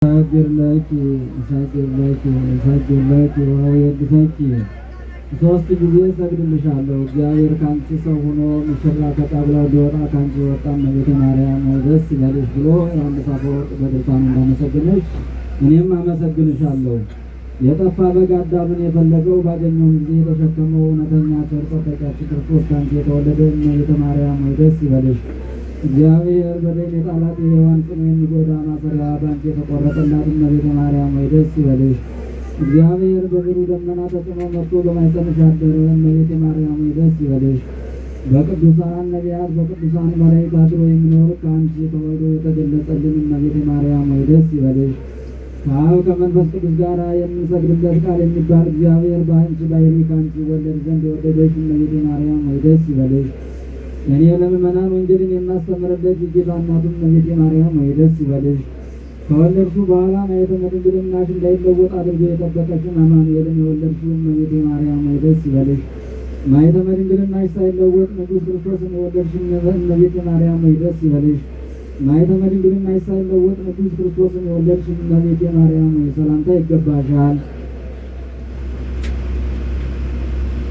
ሳጅለኪ ወየድሰኪ ሶስት ጊዜ ሰግድልሻለሁ። እግዚአብሔር ካንቺ ሰው ሆኖ ሙሽራ ከጣብላው ሊወጣ ካንቺ ወጣ እመቤቴ ማርያም ደስ ይበልሽ ብሎ ዮሐንስ አፈወርቅ በድርሳኑ እንዳመሰግነች እኔም አመሰግንሻለሁ። የጠፋ በግ አዳምን የፈለገው ባገኘው ጊዜ የተሸከመው እውነተኛ ቸር ጠባቂያችን ክርስቶስ ካንቺ የተወለደ እመቤቴ ማርያም ደስ ይበልሽ። እግዚአብሔር በደል የጣላት የሔዋን ጽኑ የሚጎዳ ማሰሪያ ባንቺ የተቆረጠላት እመቤቴ ማርያም ደስ ይበልሽ። እግዚአብሔር በብሩህ ደመና ተጭኖ መጥቶ በማኅፀንሽ አደረ እመቤቴ ማርያም ደስ ይበልሽ። በቅዱሳን ነቢያት በቅዱሳን መላእክት አድሮ የሚኖር ከአንቺ ተወልዶ የተገለጸልን እመቤቴ ማርያም ደስ ይበልሽ። ከአብ ከመንፈስ ቅዱስ ጋር የምንሰግድለት ቃል የሚባል እግዚአብሔር በአንቺ ባሕርይ ከአንቺ ወለድ ዘንድ የወደደሽ እመቤቴ ማርያም ደስ ይበልሽ። እኔ ለምእመናን ወንጌልን የማስተምርለት የጌታ እናቱ እመቤቴ ማርያም ደስ ይበልሽ። ከወለድሽው በኋላ ማኅተመ ድንግልናሽ እንዳይለወጥ አድርጎ የጠበቀሽን አማኑኤልን የወለድሽው እመቤቴ ማርያም ደስ ይበልሽ። ማኅተመ ድንግልናሽ ሳይለወጥ ንጉሥ ክርስቶስን የወለድሽን እመቤቴ ማርያም ደስ ይበልሽ። ማኅተመ ድንግልናሽ ሳይለወጥ ንጉሥ ክርስቶስን የወለድሽን እመቤቴ ማርያም ሰላምታ ይገባሻል።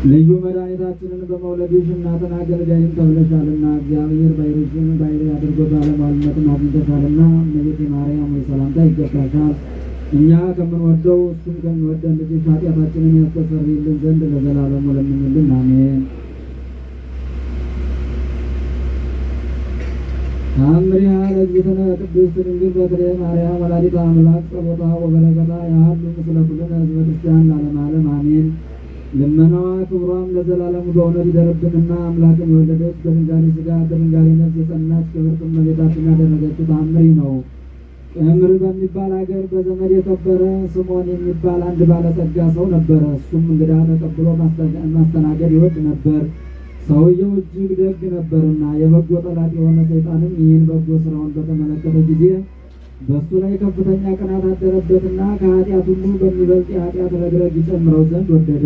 ልዩ መድኃኒታችንን በመውለድሽ እናትን አገልጋይን ተብለሻልና እግዚአብሔር ባሕርይሽን ባሕርይ አድርጎ ባለሟልነትን አግኝተሻልና እመቤቴ ማርያም ሰላምታ ይገባሻል። እኛ ከምንወደው እሱም ከሚወደን ልጅሽ ኃጢአታችንን ያስተሰርይልን ዘንድ ለዘላለሙ ለምኝልን፣ አሜን። ተአምሪሃ ለእግዝእትነ ቅድስት ድንግል በክልኤ ማርያም ወላዲተ አምላክ ጸሎታ ወበረከታ ያሃሉ ምስለ ኩልነ ሕዝበ ክርስቲያን ለዓለመ ዓለም አሜን። ልመናዋ ክብሯም ለዘላለሙ በእውነት ይደርብንና አምላክን የወለደች በድንጋሌ ሥጋ በድንጋሌ ነፍስ የጸናች ክብርት እመቤታችን ያደረገችው ተአምሪ ነው። ቅምር በሚባል አገር በዘመድ የከበረ ስምዖን የሚባል አንድ ባለጸጋ ሰው ነበረ። እሱም እንግዳ ተቀብሎ ማስተናገድ ይወድ ነበር። ሰውየው እጅግ ደግ ነበርና የበጎ ጠላት የሆነ ሰይጣንም ይህን በጎ ስራውን በተመለከተ ጊዜ በእሱ ላይ ከፍተኛ ቅናት አደረበትና ከኃጢአት ሁሉ በሚበልጥ የኃጢአት ረግረግ ይጨምረው ዘንድ ወደደ።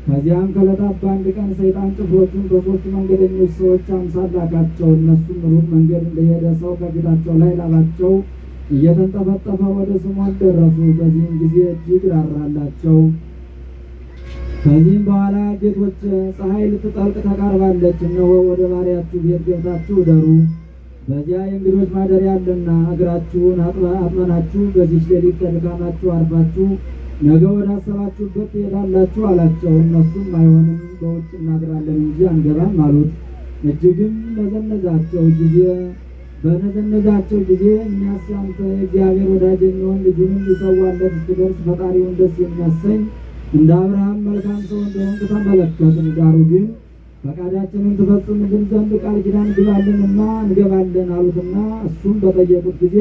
ከዚያም ከዕለታት በአንድ ቀን ሰይጣን ጭፍሮቹን በሦስት መንገደኞች ሰዎች አምሳል ላካቸው። እነሱም ሩቅ መንገድ እንደሄደ ሰው ከፊታቸው ላይ ላባቸው እየተንጠፈጠፈ ወደ ስምዖን ደረሱ። በዚህም ጊዜ እጅግ ራራላቸው። ከዚህም በኋላ ጌቶች፣ ፀሐይ ልትጠልቅ ተቃርባለች፣ እነሆ ወደ ባሪያችሁ ቤት ገብታችሁ እደሩ። በዚያ የእንግዶች ማደሪያ አለና እግራችሁን አጥበናችሁ በዚህች ሌሊት ከድካማችሁ አርፋችሁ ነገ ወደ አሰባችሁበት ትሄዳላችሁ አላቸው። እነሱም አይሆንም፣ በውጭ እናድራለን እንጂ አንገባም አሉት። እጅግም በነዘነዛቸው ጊዜ እኛስ ያንተ የእግዚአብሔር ወዳጅ የሚሆን ልጁንም ሊሰዋለት እስኪደርስ ፈጣሪውን ደስ የሚያሰኝ እንደ አብርሃም መልካም ሰው እንደሆንክ ተመለከትን። ዳሩ ግን ፈቃዳችንን ትፈጽምልን ዘንድ ቃል ኪዳን ግባልንና እንገባለን አሉትና እሱም በጠየቁት ጊዜ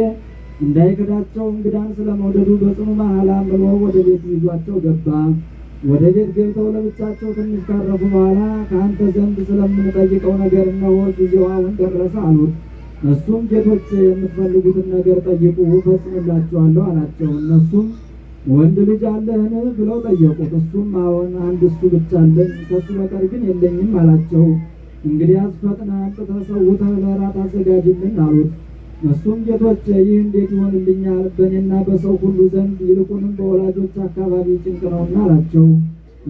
እንዳይክዳቸው እንግዳን ስለመውደዱ በጽኑ መሐላ ምሎ ወደ ቤቱ ይዟቸው ገባ። ወደ ቤት ገብተው ለብቻቸው ትንሽ ካረፉ በኋላ ከአንተ ዘንድ ስለምንጠይቀው ነገር እነሆ ጊዜው አሁን ደረሰ አሉት። እሱም ጌቶች፣ የምትፈልጉትን ነገር ጠይቁ እፈጽምላችኋለሁ አላቸው። እነሱም ወንድ ልጅ አለህን ብለው ጠየቁት። እሱም አዎን፣ አንድ እሱ ብቻ አለኝ፣ ከሱ በቀር ግን የለኝም አላቸው። እንግዲያስ ፈጥነህ አምጥተህ ሰውተህ ለእራት አዘጋጅልን አሉት። እሱም ጌቶች፣ ይህ እንዴት ይሆንልኛል? በእኔና በሰው ሁሉ ዘንድ ይልቁንም በወላጆች አካባቢ ጭንቅ ነውና አላቸው።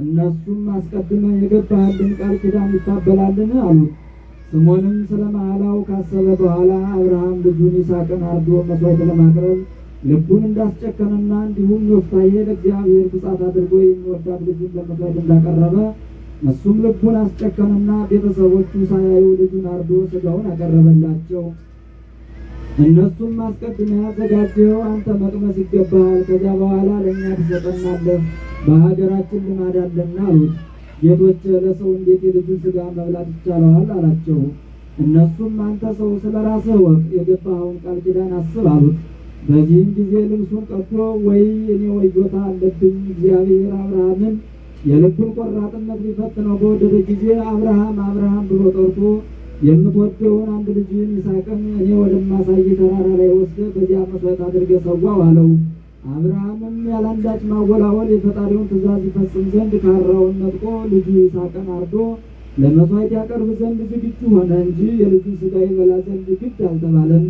እነሱም አስቀድመህ የገባህልን ቃል ኪዳን ይታበላልን አሉት። ስምዖንም ስለ መሐላው ካሰበ በኋላ አብርሃም ልጁን ይስሐቅን አርዶ መሥዋዕት ለማቅረብ ልቡን እንዳስጨከነና እንዲሁም ዮፍታሔ ለእግዚአብሔር ብፅዓት አድርጎ የሚወዳት ልጁን ለመሥዋዕት እንዳቀረበ እሱም ልቡን አስጨከነና ቤተሰቦቹ ሳያዩ ልጁን አርዶ ሥጋውን አቀረበላቸው። እነሱም አስቀድመህ ያዘጋጀኸው አንተ መቅመስ ይገባሃል፣ ከዚያ በኋላ ለእኛ ትሰጠናለህ፣ በሀገራችን ልማድ አለና አሉት። ጌቶች፣ ለሰው እንዴት የልጁን ሥጋ መብላት ይቻለዋል አላቸው። እነሱም አንተ ሰው ስለ ራስህ ወቅ፣ የገባኸውን ቃል ኪዳን አስብ አሉት። በዚህም ጊዜ ልብሱን ቀዶ ወይ እኔ ወዮታ አለብኝ፣ እግዚአብሔር አብርሃምን የልቡን ቆራጥነት ሊፈትነው በወደደ ጊዜ አብርሃም ብሎ ጠርቶ የምትወደውን አንድ ልጅህን ይስሐቅን እኔ ወደማሳይ ተራራ ላይ ወስደህ በዚያ መሥዋዕት አድርገህ ሰዋው አለው። አብርሃምም ያላንዳች ማወላወል የፈጣሪውን ትእዛዝ ይፈጽም ዘንድ ካራውን ነጥቆ ልጁ ይስሐቅን አርዶ ለመሥዋዕት ያቀርብ ዘንድ ዝግጁ ሆነ እንጂ የልጁን ሥጋ ይበላ ዘንድ ግድ አልተባለም።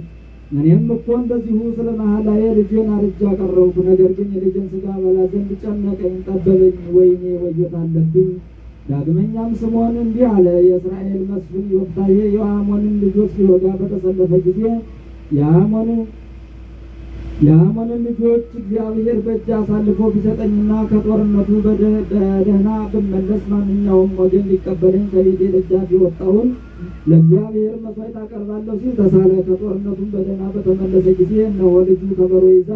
እኔም እኮ እንደዚሁ ስለ መሐላዬ ልጄን አርጃ ቀረብኩ። ነገር ግን የልጄን ሥጋ በላ ዘንድ ጨነቀኝ፣ ጠበበኝ፣ ወይኔ ወዮት አለብኝ። ዳግመኛም ስምዖን እንዲህ አለ። የእስራኤል መስፍን ዮፍታሔ የአሞንን ልጆች ሊወጋ በተሰለፈ ጊዜ የአሞንን ልጆች እግዚአብሔር በእጅ አሳልፎ ቢሰጠኝና ከጦርነቱ በደህና ብመለስ ማንኛውም ወገን ሊቀበለኝ ከቤቴ ደጃፍ የወጣውን ለእግዚአብሔር መሥዋዕት አቀርባለሁ ሲል ተሳለ። ከጦርነቱም በደህና በተመለሰ ጊዜ እነሆ ልጁ ከበሮ ይዛ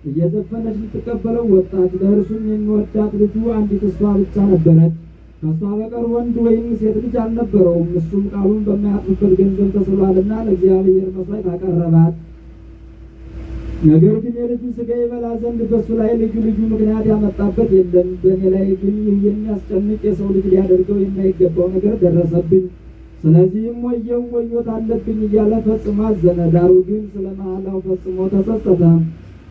እየዘፈነች ልትቀበለው ወጣች። ለእርሱም የሚወዳት ልጁ አንዲት እሷ ብቻ ነበረች። ከእሷ በቀር ወንድ ወይም ሴት ልጅ አልነበረውም። እሱም ቃሉን በማያጥፍበት ገንዘብ ተስሏልና ለእግዚአብሔር መሥዋዕት አቀረባት። ነገር ግን የልጁ ሥጋ ይበላ ዘንድ በእሱ ላይ ልዩ ልዩ ምክንያት ያመጣበት የለም። በእኔ ላይ ግን ይህ የሚያስጨንቅ የሰው ልጅ ሊያደርገው የማይገባው ነገር ደረሰብኝ። ስለዚህም ወየው ወዮት አለብኝ እያለ ፈጽሞ አዘነ። ዳሩ ግን ስለ መሐላው ፈጽሞ ተጸጸተ፣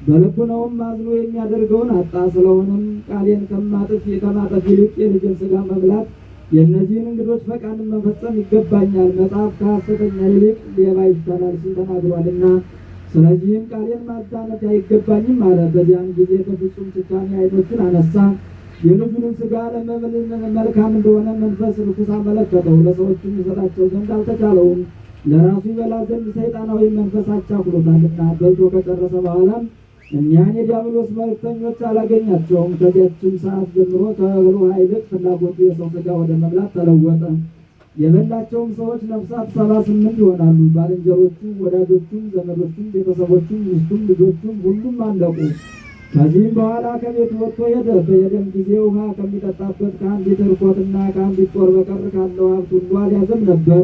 በልቡናውም አዝኖ የሚያደርገውን አጣ። ስለሆነም ቃሌን ከማጠፍ ይልቅ የልጅን ሥጋ መብላት የእነዚህን እንግዶች ፈቃድ መፈጸም ይገባኛል፣ መጽሐፍ ከሐሰተኛ ይልቅ ሌባ ይሻላል ሲል ተናግሯልና፣ ስለዚህም ቃሌን ማዛነት አይገባኝም አለ። በዚያን ጊዜ በፍጹም ጭካኔ ዓይኖቹን አነሳ። የልጁንም ሥጋ ለመብል መልካም እንደሆነ መንፈስ ርኩስ አመለከተው። ለሰዎችም ይሰጣቸው ዘንድ አልተቻለውም፣ ለራሱ ይበላ ዘንድ ሰይጣናዊ መንፈስ አቻኩሎታልና። በልቶ ከጨረሰ በኋላም እኒያን የዲያብሎስ መልእክተኞች አላገኛቸውም። ከዚያችም ሰዓት ጀምሮ ከእህሉ ይልቅ ፍላጎቱ የሰው ሥጋ ወደ መብላት ተለወጠ። የበላቸውም ሰዎች ነፍሳት 78 ይሆናሉ። ባልንጀሮቹም፣ ወዳጆቹም፣ ዘመዶቹም፣ ቤተሰቦቹም፣ ሚስቱም፣ ልጆቹም ሁሉም አለቁ። ከዚህም በኋላ ከቤት ወጥቶ ሄደ። በሄደም ጊዜ ውሃ ከሚጠጣበት ከአንዲት እርኮትና ከአንዲት ጦር በቀር ካለው ሀብት ሁሉ አልያዘም ነበር።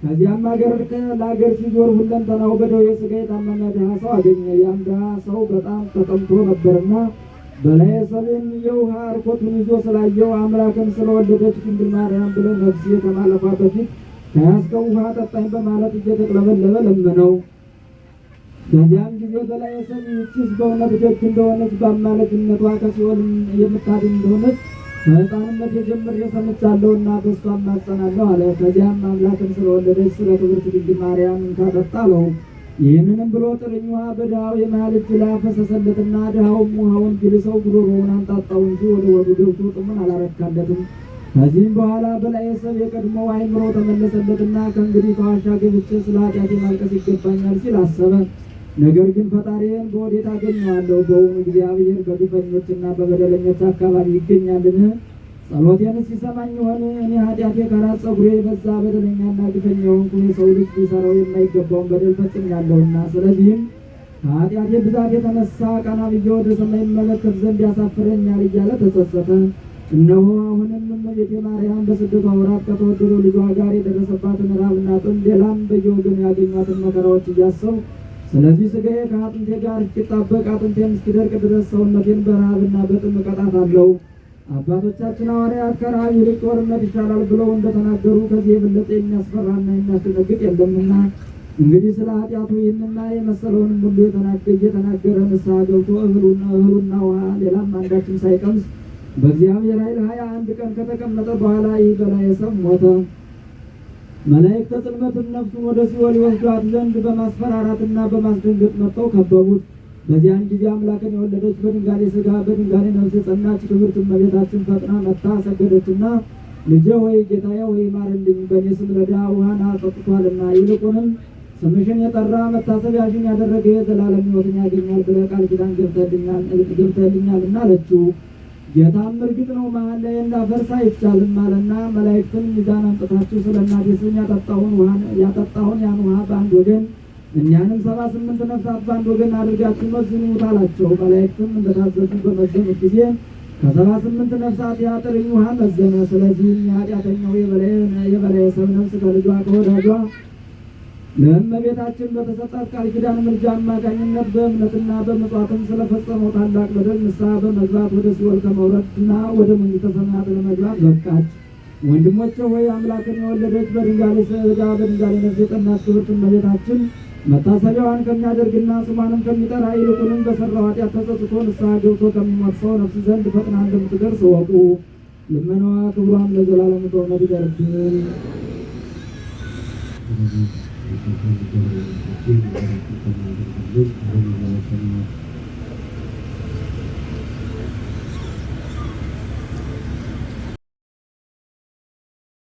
ከዚያም ለአገር ሲዞር ሁለንተናው በደዌ ሥጋ የታመመ ድሃ ሰው አገኘ። ያም ድሃ ሰው በጣም ተጠምቶ ነበርና በላየ ሰብን የውሃ እርኮቱን ይዞ ስላየው አምላክን ስለወለደች ድንግል ማርያም ብለው ነፍሴ ከማለፏ በፊት ከያዝከው ውሃ ጠጣኝ በማለት እየተቅለበለበ ለመነው። በዚያም ጊዜ በላየ ሰብ ይህችስ በእውነት ደግ እንደሆነች በአማላጅነቷ ከሲኦል የምታድን እንደሆነች ከሕፃንነት ጀምሬ ሰምቻለሁና በእሷ እማጸናለሁ አለ። ከዚያም አምላክን ስለወለደች ስለ ክብርት ድንግል ማርያም እንካ ጠጣ አለው። ይህንንም ብሎ ጥርኝ ውሃ በድሃው የመሃል እጅ ላይ አፈሰሰለትና ድሃውም ውሃውን ቢልሰው ጉሮሮውን አንጣጣው እንጂ ወደ ወዱ ገብቶ ጥሙን አላረካለትም። ከዚህም በኋላ በላየ ሰብ የቀድሞው አእምሮ ተመለሰለትና ከእንግዲህ ከዋሻ ገብቼ ስለ ኃጢአቴ ማልቀስ ይገባኛል ሲል አሰበ። ነገር ግን ፈጣሪዬን በወዴት አገኘዋለሁ? በውኑ እግዚአብሔር በግፈኞችና በበደለኞች አካባቢ ይገኛልን? ጸሎቴንስ ሲሰማኝ ይሆን? እኔ ኃጢአቴ ከራስ ፀጉሬ የበዛ በደለኛና ግፈኛ የሆንኩ የሰው ልጅ ሊሰራው የማይገባውን በደል ፈጽሜያለሁና፣ ስለዚህም ከኃጢአቴ ብዛት የተነሳ ቀና ብዬ ወደ ሰማይ እመለከት ዘንድ ያሳፍረኛል እያለ ተጸጸተ። እነሆ አሁንም እመቤቴ ማርያም በስደቷ ወራት ከተወደደው ልጇ ጋር የደረሰባትን ራብና ጥም፣ ሌላም በየወገኑ ያገኟትን መከራዎች እያሰብኩ ስለዚህ ሥጋዬ ከአጥንቴ ጋር እስኪጣበቅ አጥንቴም እስኪደርቅ ድረስ ሰውነቴን በረሃብና በጥም እቀጣታለሁ። አባቶቻችን ሐዋርያት ከረሃብ ይልቅ ጦርነት ይሻላል ብለው እንደተናገሩ ከዚህ የበለጠ የሚያስፈራና የሚያስደነግጥ የለምና፣ እንግዲህ ስለ ኃጢአቱ ይህንና የመሰለውንም ሁሉ እየተናገረ ንስሐ ገብቶ እህሉና ውሃ ሌላም አንዳችም ሳይቀምስ በእግዚአብሔር ኃይል 21 ቀን ከተቀመጠ በኋላ ይህ በላየ ሰብ ሞተ። መላእክተ ጽልመትም ነፍሱን ወደ ሲኦል ይወስዷት ዘንድ በማስፈራራትና በማስደንገጥ መጥተው ከበቡት። በዚያን ጊዜ አምላክን የወለደች በድንጋሌ ሥጋ በድንጋሌ ነፍስ የጸናች ክብርት እመቤታችን ፈጥና መጥታ ሰገደችና፣ ልጄ ሆይ ጌታዬ ሆይ ማርልኝ፣ በእኔ ስም ለድሃ ውሃን አጠጥቷልና፣ ይልቁንም ስምሽን የጠራ መታሰቢያሽን ያደረገ የዘላለም ሕይወትን ያገኛል ብለህ ቃል ኪዳን ገብተህልኛልና አለችው። ጌታም እርግጥ ነው መሐላዬን ላፈርስ አይቻልም አለና፣ መላእክትን ሚዛን አምጥታችሁ ስለ እናቴ ስም ያጠጣውን ያን ውሃ በአንድ ወገን እኛንም 78 ነፍሳት በአንድ ወገን አድርጋችሁ መዝኑት አላቸው። መላእክትም እንደታዘዙ በመዘኑት ጊዜ ከ78 ነፍሳት ያጥርኝ ውሃ መዘነ። ስለዚህም የኃጢአተኛው የበላየ ሰብ ነፍስ ከልጇ ከወዳጇ ለእመቤታችን በተሰጣት ቃል ኪዳን ምልጃ አማካኝነት በእምነትና በመጽዋዕትም ስለፈጸመው ታላቅ በደል ንስሐ በመግባት ወደ ሲኦል ከመውረድና ወደ መንግሥተ ሰማያት ለመግባት በቃች። ወንድሞቼ ሆይ አምላክን የወለደች በድንጋሌ ሥጋ በድንጋሌ ነፍስ የጸናች ክብርት እመቤታችን መታሰቢያዋን ከሚያደርግና ስሟንም ከሚጠራ ይልቁንም በሠራው ኃጢአት ተጸጽቶ ንስሐ ገብቶ ከሚሞት ሰው ነፍስ ዘንድ ፈጥና እንደምትደርስ እወቁ። ልመናዋ ክብሯም ለዘላለሙ በእውነት ይደርብን። Tuhan ገብረ መንፈሴ ሊበረክተን ያድርግልን። አሁን